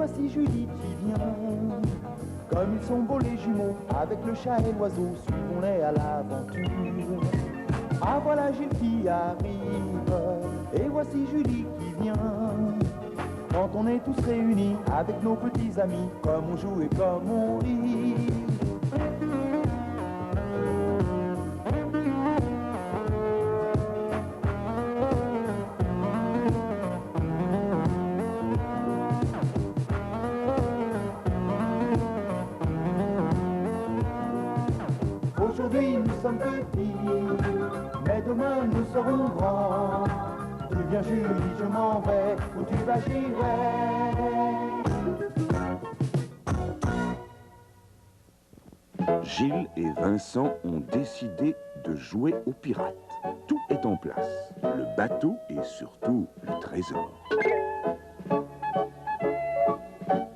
voici Julie qui vient. Comme ils sont beaux les jumeaux, avec le chat et l'oiseau, suivons-les à l'aventure. Ah voilà Gilles qui arrive, et voici Julie qui vient. Quand on est tous réunis avec nos petits amis, comme on joue et comme on rit. Aujourd'hui nous sommes petits, mais demain nous serons grands. Tu viens Julie, je m'en vais, où tu vas j'irai. Gilles et Vincent ont décidé de jouer aux pirates. Tout est en place, le bateau et surtout le trésor. Oh,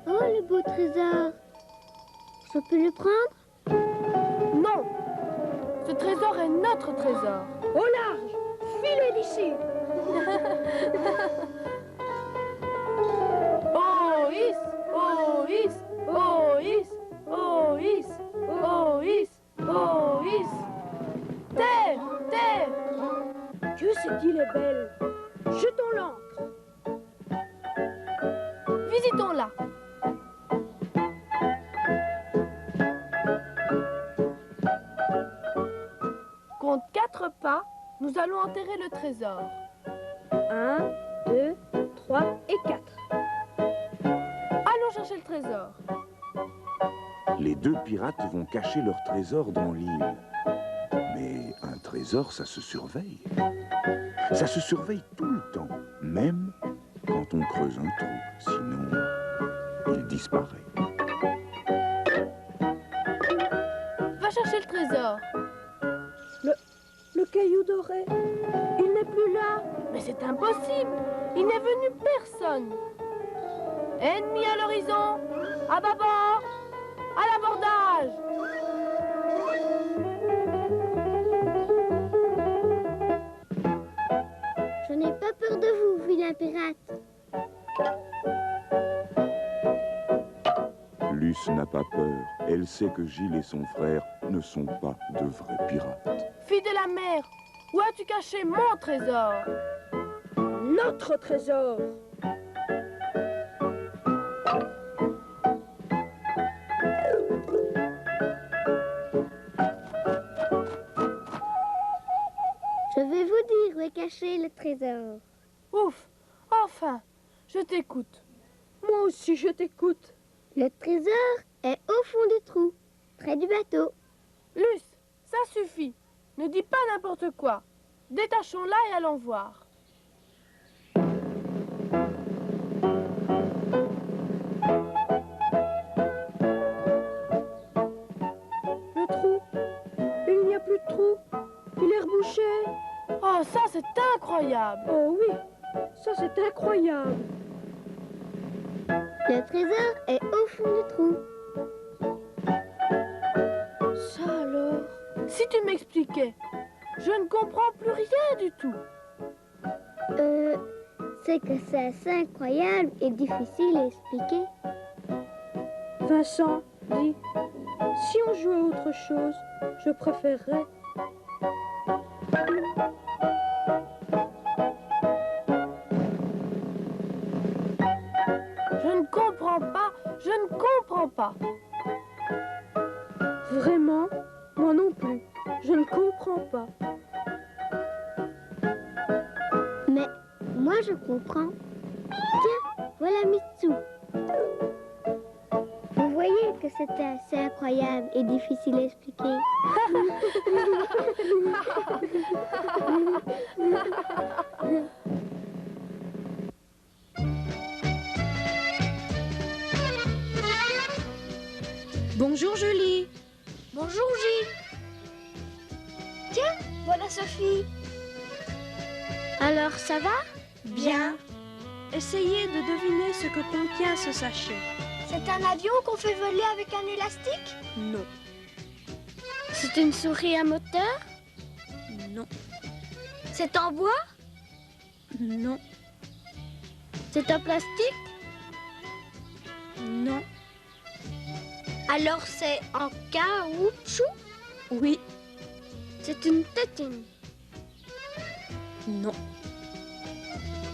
le beau trésor! Ça peut le prendre? Non! Ce trésor est notre trésor. Au large! Filez d'ici! Oh, is! Oh, is! Oh, is! Oh, is! Oh, is! Oh, is! Terre! Terre! Que cette île est belle! Jetons l'ancre! Visitons-la. Compte 4 pas, nous allons enterrer le trésor. 1, 2, 3 et 4. Allons chercher le trésor. Les deux pirates vont cacher leur trésor dans l'île. Mais un trésor, ça se surveille. Ça se surveille tout le temps, même quand on creuse un trou. Sinon, il disparaît. Va chercher le trésor. Le caillou doré, il n'est plus là. Mais c'est impossible. Il n'est venu personne. Ennemi à l'horizon. À bâbord. À l'abordage. Je n'ai pas peur de vous, vilain pirate. Luce n'a pas peur. Elle sait que Gilles et son frère ne sont pas de vrais pirates. Fille de la mer, où as-tu caché mon trésor? Notre trésor! Je vais vous dire où est caché le trésor. Ouf, enfin, je t'écoute. Moi aussi, je t'écoute. Le trésor est au fond du trou, près du bateau. Luce, ça suffit. Ne dis pas n'importe quoi. Détachons-la et allons voir. Le trou, il n'y a plus de trou. Il est rebouché. Oh, ça c'est incroyable. Oh oui, ça c'est incroyable. Le trésor est au fond du trou. Ça alors? Si tu m'expliquais, je ne comprends plus rien du tout. C'est que c'est assez incroyable et difficile à expliquer. Vincent, dis, si on jouait à autre chose, je préférerais. Je ne comprends pas. Vraiment? Moi non plus. Je ne comprends pas. Mais moi je comprends. Tiens, voilà Mitsu. Vous voyez que c'était assez incroyable et difficile à expliquer. Bonjour Julie. Bonjour Gilles. Tiens, voilà Sophie. Alors ça va? Bien. Essayez de deviner ce que contient ce sachet. C'est un avion qu'on fait voler avec un élastique? Non. C'est une souris à moteur? Non. C'est en bois? Non. C'est en plastique? Alors c'est en caoutchouc? Oui, C'est une tétine. non,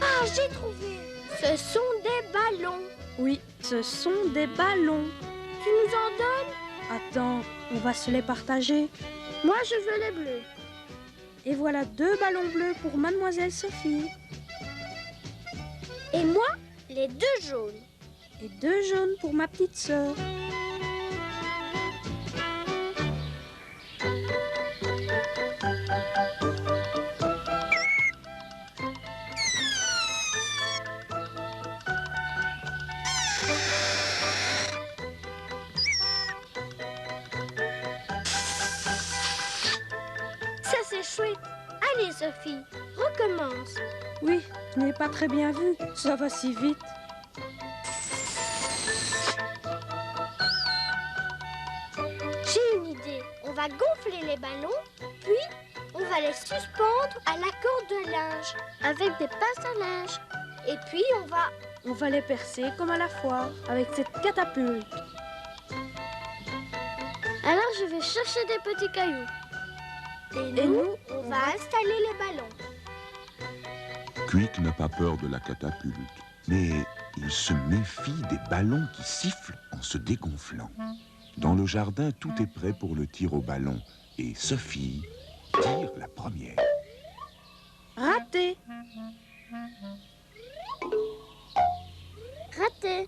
Ah, j'ai trouvé. Ce sont des ballons. oui, ce sont des ballons. Tu nous en donnes? Attends, on va se les partager. Moi, je veux les bleus. Et voilà 2 ballons bleus pour Mademoiselle Sophie. Et moi, les 2 jaunes. Et 2 jaunes pour ma petite sœur. Ça, c'est chouette. Allez, Sophie, recommence. Oui, je n'ai pas très bien vu. Ça va si vite. J'ai une idée. On va gonfler les ballons, puis on va les suspendre à la corde de linge avec des pinces à linge. Et puis On va les percer comme à la foire avec cette catapulte. Alors, je vais chercher des petits cailloux. et nous, on va installer les ballons. Quick n'a pas peur de la catapulte, mais il se méfie des ballons qui sifflent en se dégonflant. Dans le jardin, tout est prêt pour le tir au ballon et Sophie tire la première. Raté! Raté.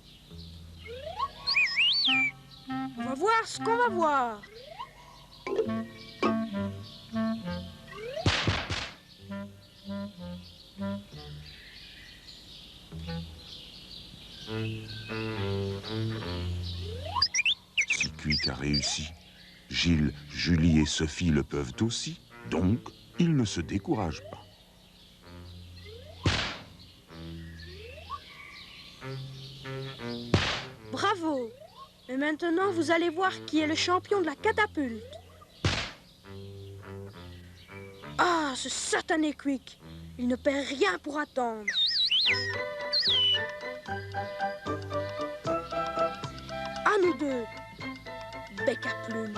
On va voir ce qu'on va voir. Si Quick a réussi, Gilles, Julie et Sophie le peuvent aussi, donc ils ne se découragent pas. Bravo! Mais maintenant, vous allez voir qui est le champion de la catapulte. Ah, ce satané Quick! Il ne perd rien pour attendre. À nous deux! Bec à plume.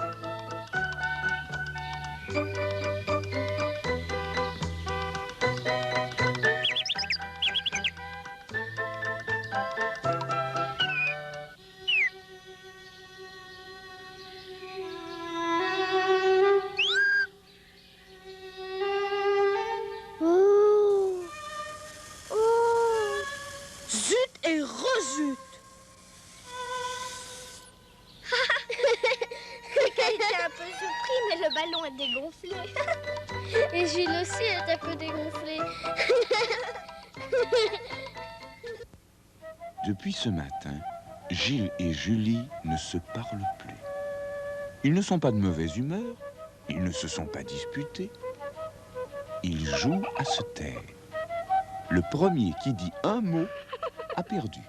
Oh. Oh. Zut et rezut! Quelqu'un était un peu surpris, mais le ballon est dégonflé. Et Gilles aussi est un peu dégonflé. Depuis ce matin, Gilles et Julie ne se parlent plus. Ils ne sont pas de mauvaise humeur, ils ne se sont pas disputés. Ils jouent à se taire. Le premier qui dit un mot a perdu.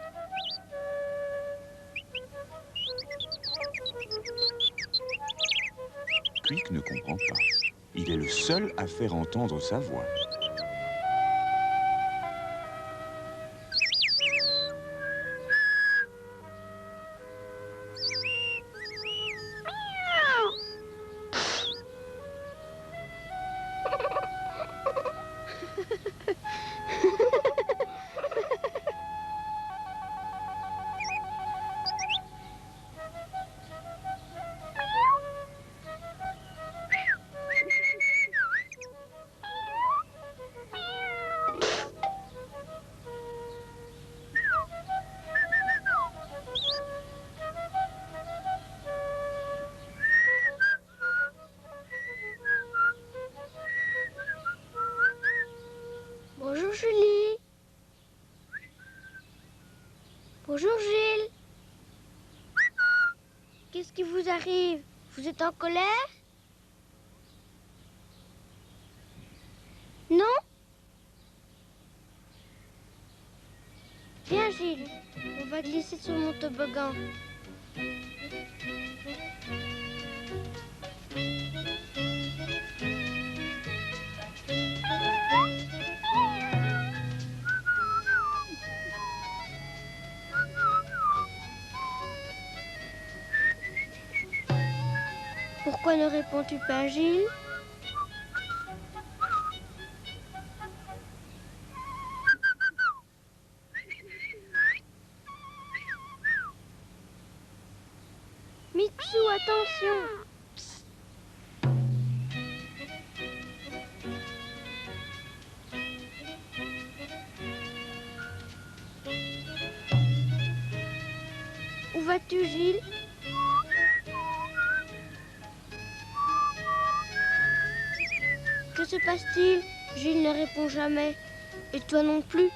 Quick ne comprend pas. Il est le seul à faire entendre sa voix. Bonjour Julie. Bonjour Gilles. Qu'est-ce qui vous arrive? Vous êtes en colère? Non? Viens Gilles, on va glisser sur mon toboggan. Pourquoi ne réponds-tu pas, Gilles? Mitsu, attention! Où vas-tu, Gilles? Que se passe-t-il? Gilles ne répond jamais. Et toi non plus.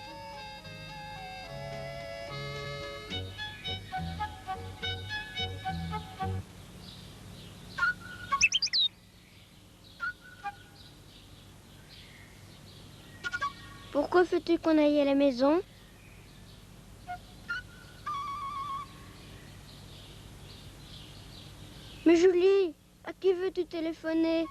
Pourquoi veux-tu qu'on aille à la maison? Mais Julie, à qui veux-tu téléphoner?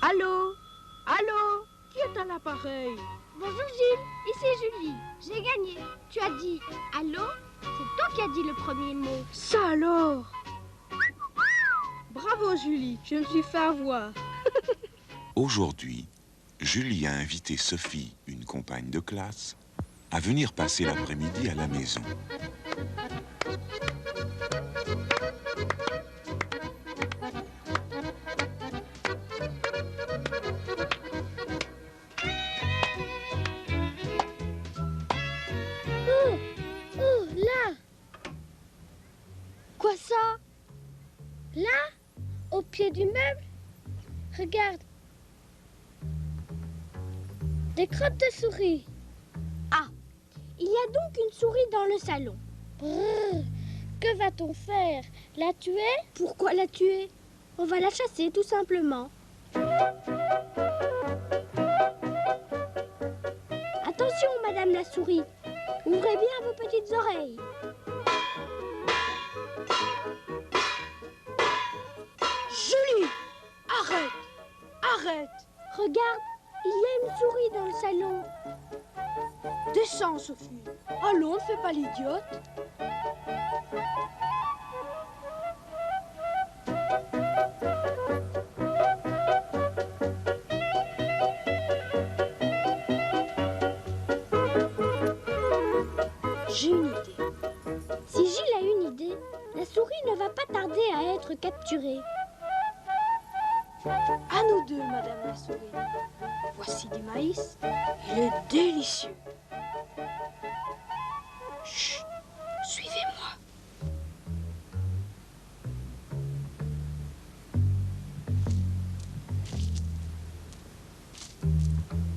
Allô? Allô? Qui est à l'appareil? Bonjour Gilles, ici Julie. J'ai gagné. Tu as dit allô? C'est toi qui as dit le premier mot. Ça alors? Bravo Julie, je me suis fait avoir. Aujourd'hui, Julie a invité Sophie, une compagne de classe, à venir passer l'après-midi à la maison. Oh, là! Quoi ça? Là? Au pied du meuble? Regarde. Des crottes de souris. Il y a donc une souris dans le salon. Brrr. Que va-t-on faire? La tuer? Pourquoi la tuer? On va la chasser tout simplement. Attention, madame la souris. Ouvrez bien vos petites oreilles. Julie! Arrête! Arrête! Regarde, il y a une souris dans le salon. Descends, Sophie. Allons, ne fais pas l'idiote. J'ai une idée. Si Gilles a une idée, la souris ne va pas tarder à être capturée. À nous deux, madame la souris. Voici du maïs. Il est délicieux. Chut, suivez-moi.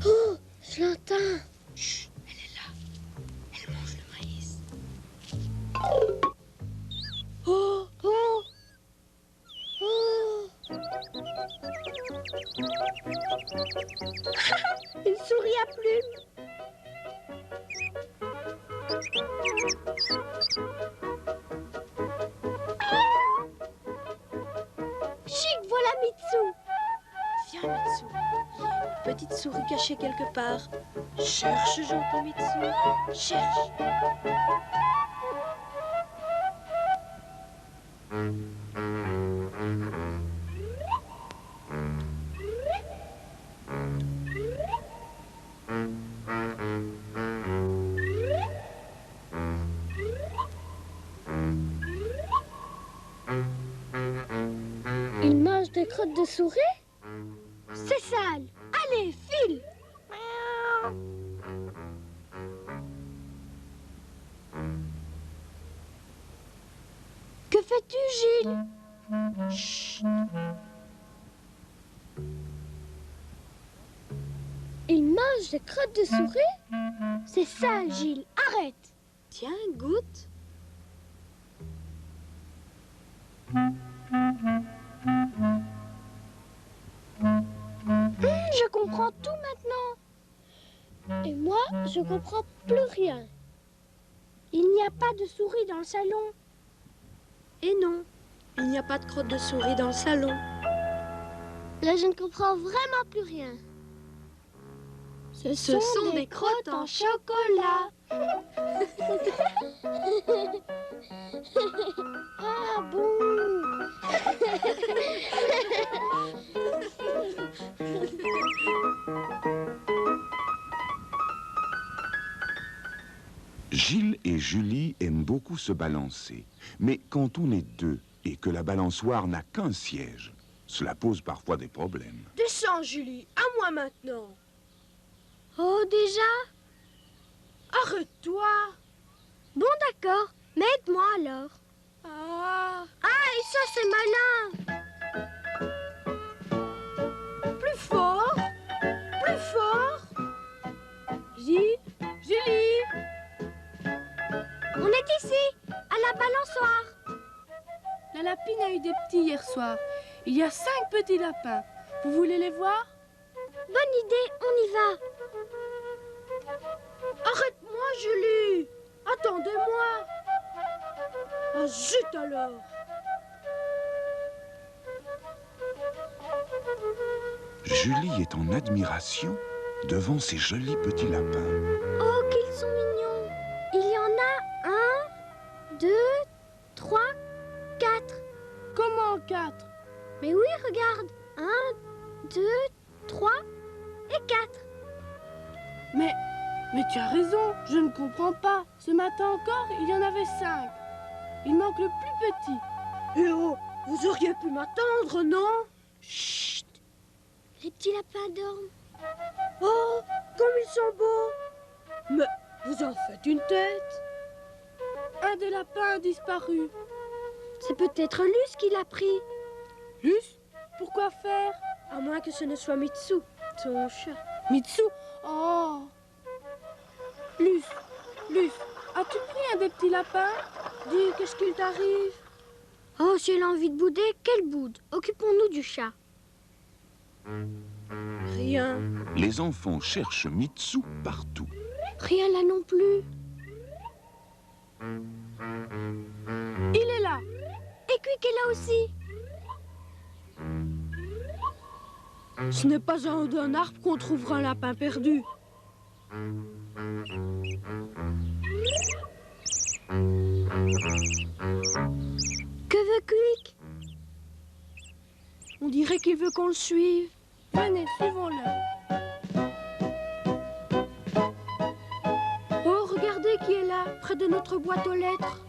Oh, je l'entends. Chut, elle est là. Elle mange le maïs. Oh, oh, oh. Une souris à plumes. Chic, voilà Mitsu. Viens, Mitsu. Il y a une petite souris cachée quelque part. Cherche, gentil Mitsu. Cherche. Il mange des crottes de souris? C'est sale. Allez, file. Que fais-tu, Gilles? Chut. Il mange des crottes de souris? C'est ça, Gilles. Arrête. Tiens, goûte. Je comprends tout maintenant. Et moi, je comprends plus rien. Il n'y a pas de souris dans le salon. Et non, il n'y a pas de crotte de souris dans le salon. Là, je ne comprends vraiment plus rien. Ce sont des crottes en chocolat. Ah bon? Gilles et Julie aiment beaucoup se balancer. Mais quand on est deux et que la balançoire n'a qu'un siège, cela pose parfois des problèmes. Descends, Julie, à moi maintenant. Oh, déjà? Arrête-toi. Bon, d'accord. Mais aide-moi alors. Ah, Et ça, c'est malin. plus fort. Plus fort. Julie. On est ici, à la balançoire. La lapine a eu des petits hier soir. Il y a 5 petits lapins. Vous voulez les voir? Bonne idée, on y va. Arrête-moi, Julie. Attendez-moi. Ah, zut alors. Julie est en admiration devant ces jolis petits lapins. Oh, qu'ils sont mignons. Il y en a 1, 2, 3, 4. Comment 4? Mais oui, regarde. 1, 2, 3 et 4. Mais tu as raison, je ne comprends pas. Ce matin encore, il y en avait 5. Il manque le plus petit. Eh oh, vous auriez pu m'attendre, non? Chut. Les petits lapins dorment. Oh, comme ils sont beaux. Mais vous en faites une tête. Un des lapins a disparu. C'est peut-être Luce qui l'a pris. Luce, pourquoi faire? À moins que ce ne soit Mitsu, ton chat. Mitsu? Oh! Luce, as-tu pris un des petits lapins? Dis, qu'est-ce qu'il t'arrive? Oh, si elle a envie de bouder, qu'elle boude. Occupons-nous du chat. Rien. Les enfants cherchent Mitsu partout. Rien là non plus. Il est là. Et Quick est là aussi. Ce n'est pas en haut d'un arbre qu'on trouvera un lapin perdu. Que veut Quick? On dirait qu'il veut qu'on le suive. Venez, suivons-le. Oh, regardez qui est là, près de notre boîte aux lettres.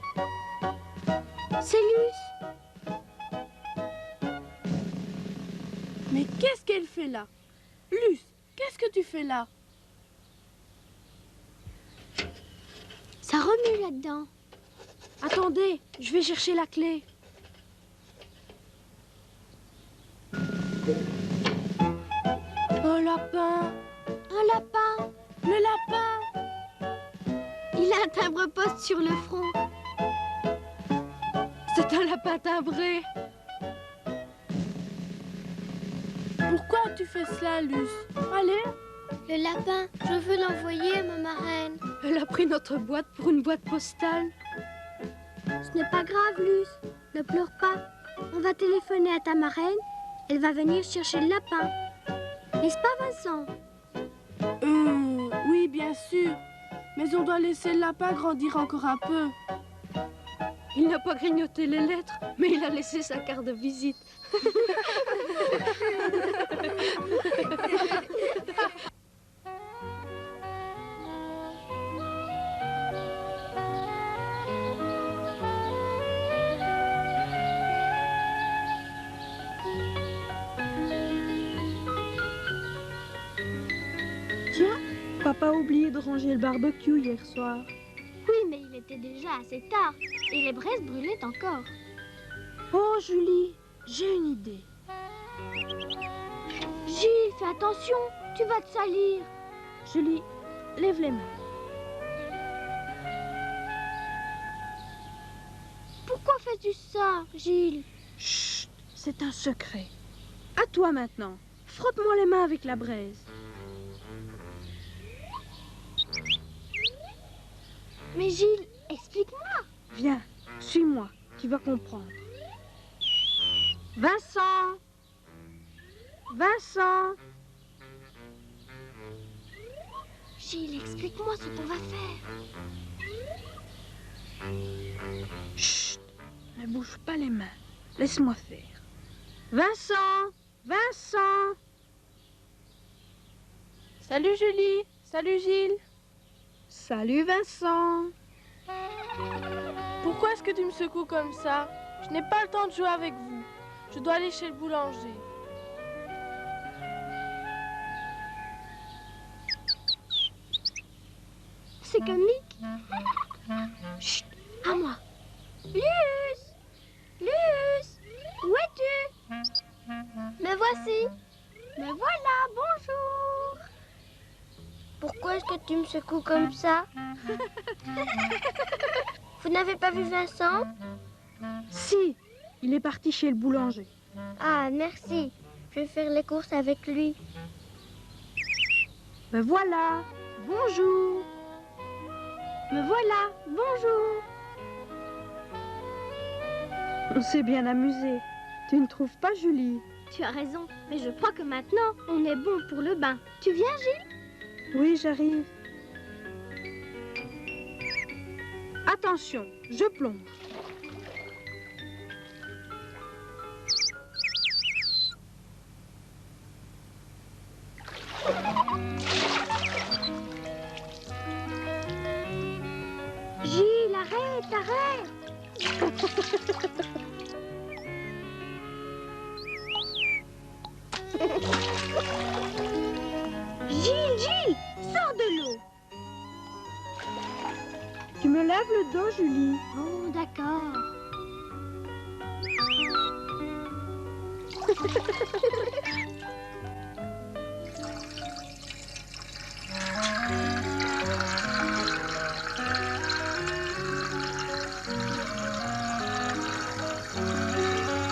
C'est Luce. Mais qu'est-ce qu'elle fait là? Luce, qu'est-ce que tu fais là? Ça remue là-dedans. Attendez, je vais chercher la clé. Un lapin. Un lapin. Le lapin! Il a un timbre-poste sur le front. C'est un lapin timbré. Pourquoi tu fais cela, Luce? Allez! Le lapin, je veux l'envoyer à ma marraine. Elle a pris notre boîte pour une boîte postale. Ce n'est pas grave, Luce. Ne pleure pas. On va téléphoner à ta marraine. Elle va venir chercher le lapin. N'est-ce pas, Vincent? Oui, bien sûr. Mais on doit laisser le lapin grandir encore un peu. Il n'a pas grignoté les lettres, mais il a laissé sa carte de visite. Tiens, papa a oublié de ranger le barbecue hier soir. Oui, mais il était déjà assez tard. Et les braises brûlaient encore. Oh, Julie, j'ai une idée. Gilles, fais attention. Tu vas te salir. Julie, lève les mains. tu sors, Gilles? Chut, c'est un secret. À toi maintenant. Frotte-moi les mains avec la braise. Mais Gilles, explique-moi. Viens, suis-moi, tu vas comprendre. Vincent! Vincent! Gilles, explique-moi ce qu'on va faire. Chut! Ne bouge pas les mains. Laisse-moi faire. Vincent! Vincent! Salut Julie. Salut Gilles. Salut Vincent! Pourquoi est-ce que tu me secoues comme ça? Je n'ai pas le temps de jouer avec vous. Je dois aller chez le boulanger. C'est comique. Chut, à moi. Luce! Luce! Où es-tu? Me voici. Me voilà, bonjour. Pourquoi est-ce que tu me secoues comme ça? Vous n'avez pas vu Vincent? Si, il est parti chez le boulanger. Ah, merci. Je vais faire les courses avec lui. Me voilà! Bonjour! Me voilà, bonjour. On s'est bien amusé. Tu ne trouves pas, Julie? Tu as raison, mais je crois que maintenant, on est bon pour le bain. Tu viens, Gilles? Oui, j'arrive. Attention, je plonge. Gilles, arrête, arrête. Gilles, sors de l'eau. Tu me laves le dos, Julie. Bon, d'accord.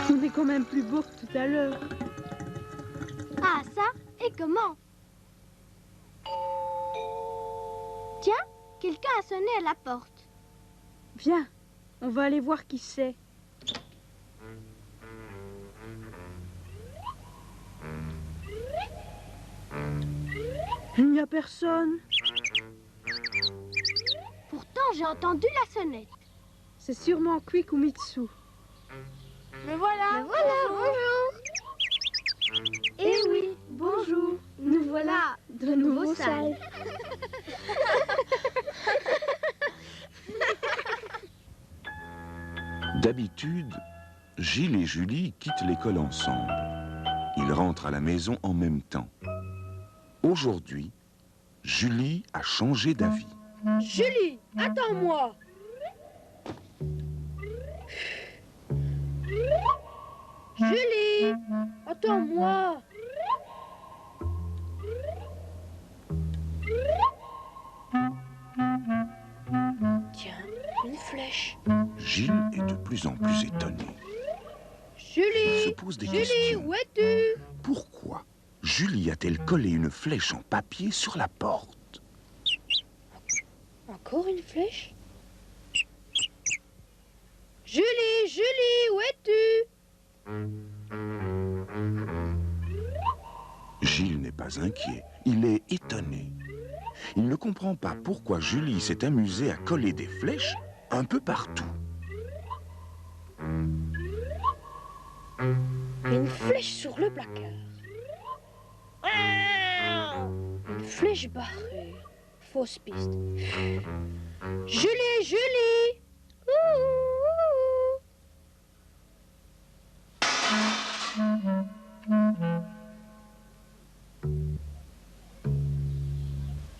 On est quand même plus beau que tout à l'heure. Ah, ça? Et comment? Tiens, quelqu'un a sonné à la porte. Viens, on va aller voir qui c'est. Il n'y a personne. Pourtant, j'ai entendu la sonnette. C'est sûrement Quick ou Mitsu. Me voilà. Me voilà, bonjour. Eh oui, bonjour. Nous voilà de nouveau sales. D'habitude, Gilles et Julie quittent l'école ensemble. Ils rentrent à la maison en même temps. Aujourd'hui, Julie a changé d'avis. Julie, attends-moi. Julie, attends-moi. Tiens, une flèche. Gilles est de plus en plus étonné. Il Julie, se pose des Julie, questions. où es-tu? Pourquoi Julie a-t-elle collé une flèche en papier sur la porte? Encore une flèche? Julie, Julie, où es-tu? Gilles n'est pas inquiet, il est étonné. Il ne comprend pas pourquoi Julie s'est amusée à coller des flèches un peu partout. Une flèche sur le placard. Une flèche barrée. Fausse piste. Julie, Julie!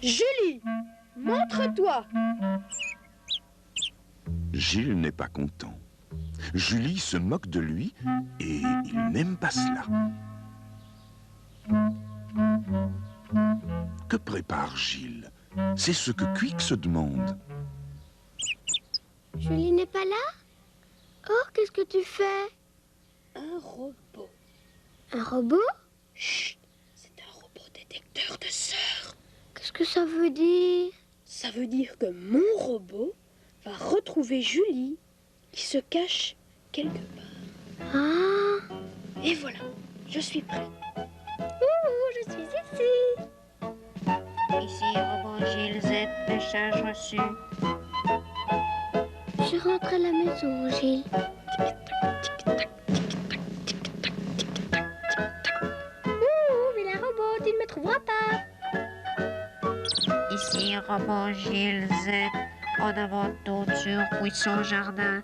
Julie, montre-toi. Gilles n'est pas content. Julie se moque de lui et il n'aime pas cela. Que prépare Gilles? C'est ce que Quick se demande. Julie n'est pas là? Oh, qu'est-ce que tu fais? Un robot. Un robot? Chut, c'est un robot détecteur de sœurs. Qu'est-ce que ça veut dire? Ça veut dire que mon robot va retrouver Julie, qui se cache quelque part. Ah! Et voilà, je suis prête. Je suis ici. Ici, robot Gilles Z, message reçu. Je rentre à la maison, Gilles. Vilain robot, tu ne me trouveras pas. Ici, robot Gilles Z, en avant toute sur Buisson Jardin.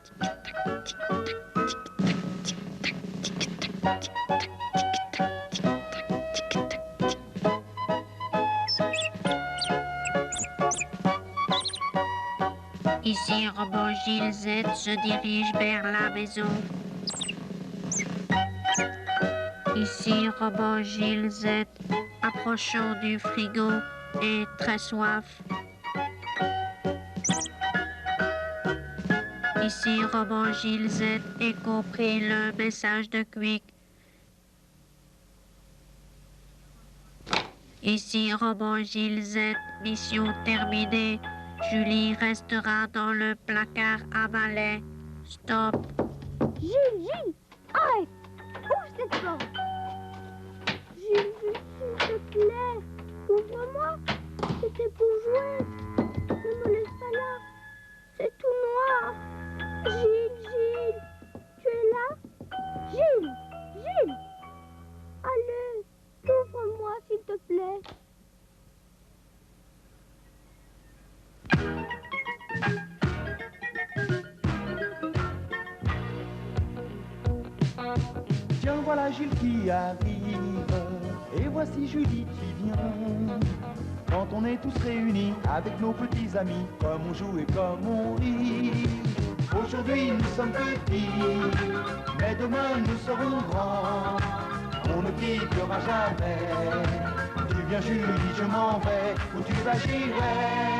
Ici, robot Gilles Z se dirige vers la maison. Ici, robot Gilles Z, approchant du frigo et très soif. Ici, robot Gilles Z, et compris le message de Quick. Ici, robot Gilles Z, mission terminée. Julie restera dans le placard à balai. Stop. Gilles, arrête. Ouvre cette porte. Gilles, s'il te plaît, ouvre-moi. C'était pour jouer. Ne me laisse pas là. C'est tout noir. Gilles, tu es là? Gilles. Allez, ouvre-moi, s'il te plaît. Tiens, voilà Gilles qui arrive, et voici Julie qui vient. Quand on est tous réunis avec nos petits amis, comme on joue et comme on rit. Aujourd'hui nous sommes petits, mais demain nous serons grands. On ne quittera jamais. Tu viens Julie, je m'en vais, où tu vas j'irai.